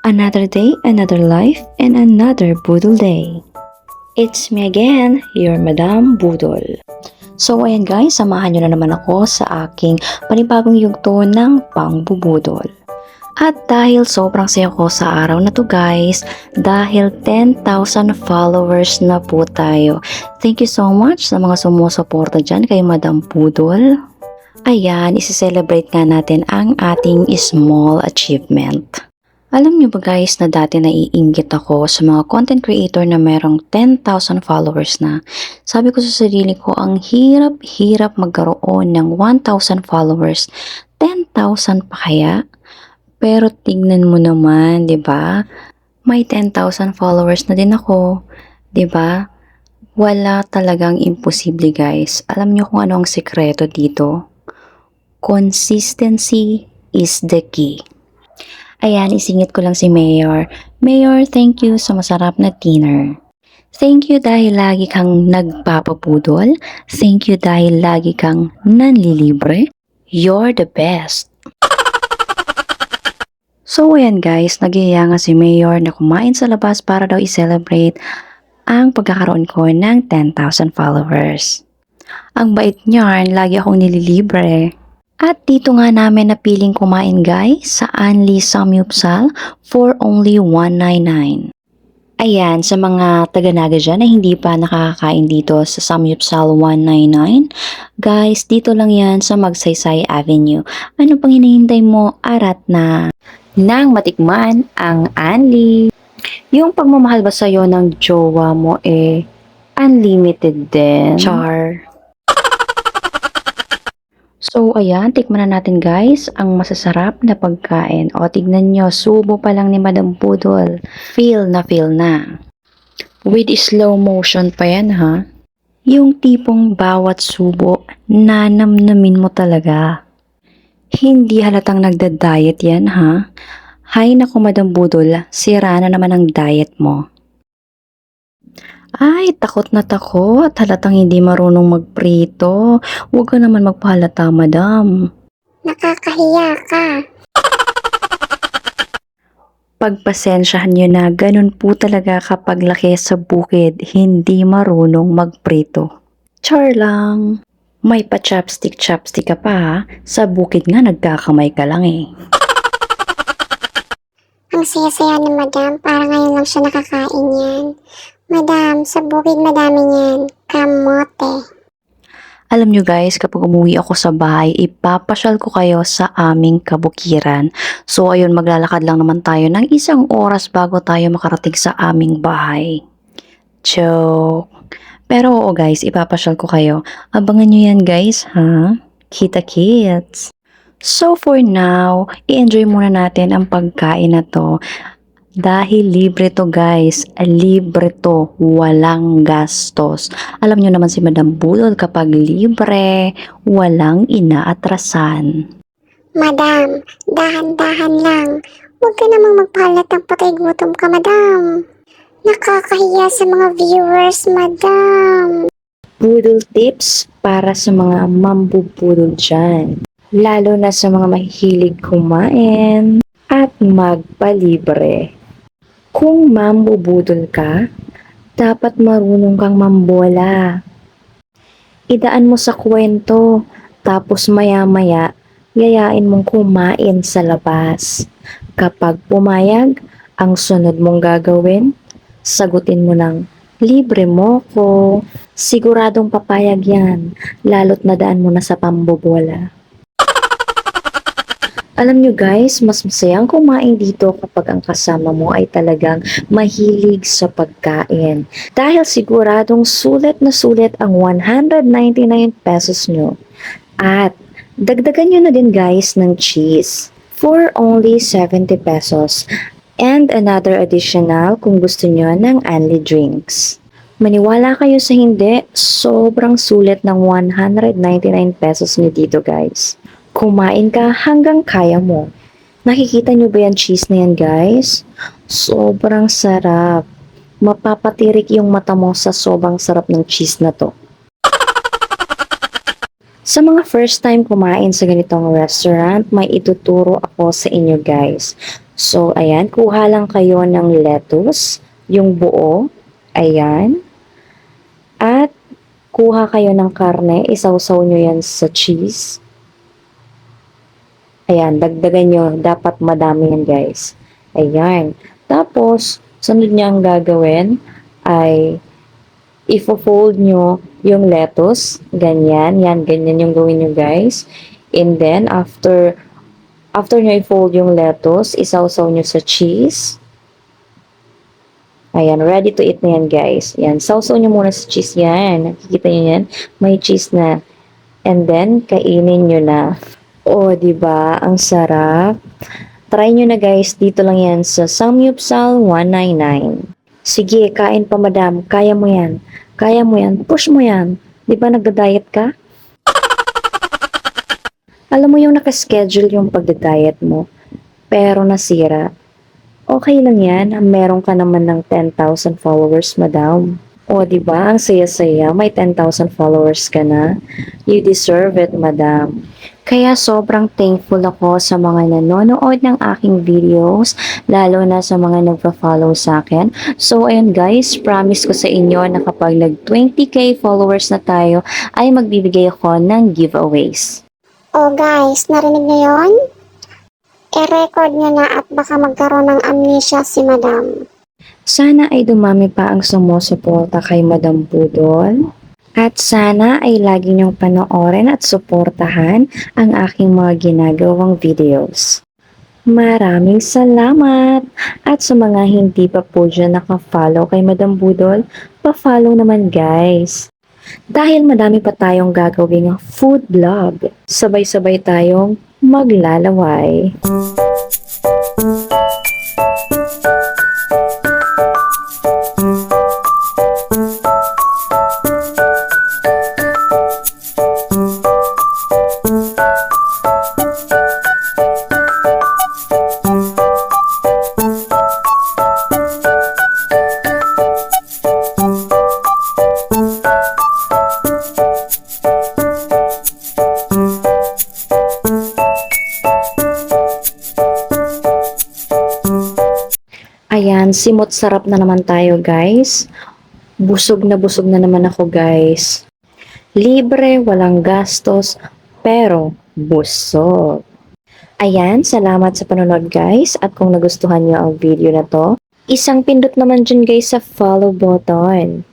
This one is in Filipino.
Another day, another life, and another Budol day. It's me again, your Madam Budol. So ayan guys, samahan nyo na naman ako sa aking panibagong yugto ng pangbubudol. At dahil sobrang saya ko sa araw na to guys, dahil 10,000 followers na po tayo. Thank you so much sa mga sumusuporta dyan kay Madam Budol. Ayan, isi-celebrate nga natin ang ating small achievement. Alam nyo ba guys na dati naiinggit ako sa mga content creator na merong 10,000 followers na. Sabi ko sa sarili ko, ang hirap magkaroon ng 1,000 followers. 10,000 pa kaya? Pero tignan mo naman, 'di ba? May 10,000 followers na din ako, 'di ba? Wala talagang imposible guys. Alam nyo kung ano ang sekreto dito? Consistency is the key. Ayan, isingit ko lang si Mayor. Mayor, thank you sa masarap na dinner. Thank you dahil lagi kang nagpapabudol. Thank you dahil lagi kang nanlilibre. You're the best. So ayan guys, nagyaya nga si Mayor na kumain sa labas para daw i-celebrate ang pagkakaroon ko ng 10,000 followers. Ang bait niyan, lagi akong nililibre. At dito nga namin napiling kumain guys sa Anli Samyupsal for only 199. Ayan, sa mga taga-Naga dyan na hindi pa nakakakain dito sa Samyupsal 199, guys, dito lang yan sa Magsaysay Avenue. Ano pang hinihintay mo? Arat na nang matikman ang Anli. Yung pagmamahal ba sa'yo ng jowa mo unlimited din? Char. So, ayan, tikman na natin guys ang masasarap na pagkain. O, tignan nyo, subo pa lang ni Madam Budol. Feel na. With slow motion pa yan ha. Yung tipong bawat subo, nanamnamin mo talaga. Hindi halatang nagda-diet yan ha. Hay naku Madam Budol, sira na naman ang diet mo. Ay, takot na takot. Halatang hindi marunong magprito. Huwag ka naman magpahalata, madam. Nakakahiya ka. Pagpasensyahan nyo na ganun po talaga kapag laki sa bukid, hindi marunong magprito. Char lang. May pa-chopstick ka pa ha. Sa bukid nga nagkakamay ka lang eh. Ang saya-saya ni Madam, para ngayon lang siya nakakain yan. Madam, sa bukid madami yan. Kamote. Alam nyo guys, kapag umuwi ako sa bahay, ipapasyal ko kayo sa aming kabukiran. So ayun, maglalakad lang naman tayo ng 1 oras bago tayo makarating sa aming bahay. Joke. Pero oo guys, ipapasyal ko kayo. Abangan nyo yan guys, ha? Kita-kits. So for now, i-enjoy muna natin ang pagkain na to. Dahil libre to guys, libre to, walang gastos. Alam nyo naman si Madam Budol kapag libre, walang inaatrasan. Madam, dahan-dahan lang. Huwag ka namang magpahalatang patay gutom ka, Madam. Nakakahiya sa mga viewers, Madam. Budol tips para sa mga mambubudol dyan. Lalo na sa mga mahihilig kumain at magpalibre. Kung mambubudol ka, dapat marunong kang mambola. Idaan mo sa kwento, tapos maya-maya, yayain mong kumain sa labas. Kapag pumayag, ang sunod mong gagawin, sagutin mo ng, libre mo ko. Siguradong papayag yan, lalo't nadaan mo na sa pambobola. Alam nyo guys, mas masayang kumain dito kapag ang kasama mo ay talagang mahilig sa pagkain. Dahil siguradong sulit na sulit ang 199 pesos nyo. At dagdagan nyo na din guys ng cheese for only 70 pesos. And another additional kung gusto nyo ng Anli drinks. Maniwala kayo sa hindi, sobrang sulit ng 199 pesos nyo dito guys. Kumain ka hanggang kaya mo. Nakikita nyo ba yan cheese na yan guys? Sobrang sarap. Mapapatirik yung mata mo sa sobrang sarap ng cheese na to. Sa mga first time kumain sa ganitong restaurant, may ituturo ako sa inyo guys. So, ayan, kuha lang kayo ng lettuce, yung buo, ayan, at kuha kayo ng karne, isawsaw nyo yan sa cheese. Ayan, dagdagan nyo, dapat madami yan guys. Ayan, tapos, sunod nyo ang gagawin ay ifo-fold nyo yung lettuce, ganyan, yan, ganyan yung gawin nyo guys. And then, after nyo i-fold yung lettuce, isawsaw nyo sa cheese. Ayan, ready to eat na yan guys. Yan, sausaw nyo muna sa cheese yan. Nakikita nyo yan? May cheese na. And then, kainin nyo na. Oh, di ba? Ang sarap. Try nyo na guys. Dito lang yan sa Samyupsal 199. Sige, kain pa madam. Kaya mo yan. Kaya mo yan. Push mo yan. Di ba nagda-diet ka? Alam mo yung nakaschedule yung pagda-diet mo. Pero nasira. Okay lang yan. Meron ka naman ng 10,000 followers, madam. O, di ba? Ang saya-saya. May 10,000 followers ka na. You deserve it, madam. Kaya sobrang thankful ako sa mga nanonood ng aking videos, lalo na sa mga nagpa-follow sa akin. So, ayun guys, promise ko sa inyo na kapag nag 20k followers na tayo, ay magbibigay ako ng giveaways. Oh guys, narinig niyo yon? I-record nyo na at baka magkaroon ng amnesia si Madam. Sana ay dumami pa ang sumusuporta kay Madam Budol. At sana ay lagi niyong panoorin at suportahan ang aking mga ginagawang videos. Maraming salamat! At sa mga hindi pa po dyan naka-follow kay Madam Budol, pa-follow naman guys. Dahil madami pa tayong gagawing food vlog, sabay-sabay tayong maglalaway. Ayan, simot sarap na naman tayo guys. Busog na naman ako guys. Libre, walang gastos, pero busog. Ayan, salamat sa panonood guys. At kung nagustuhan nyo ang video na to, isang pindot naman dyan guys sa follow button.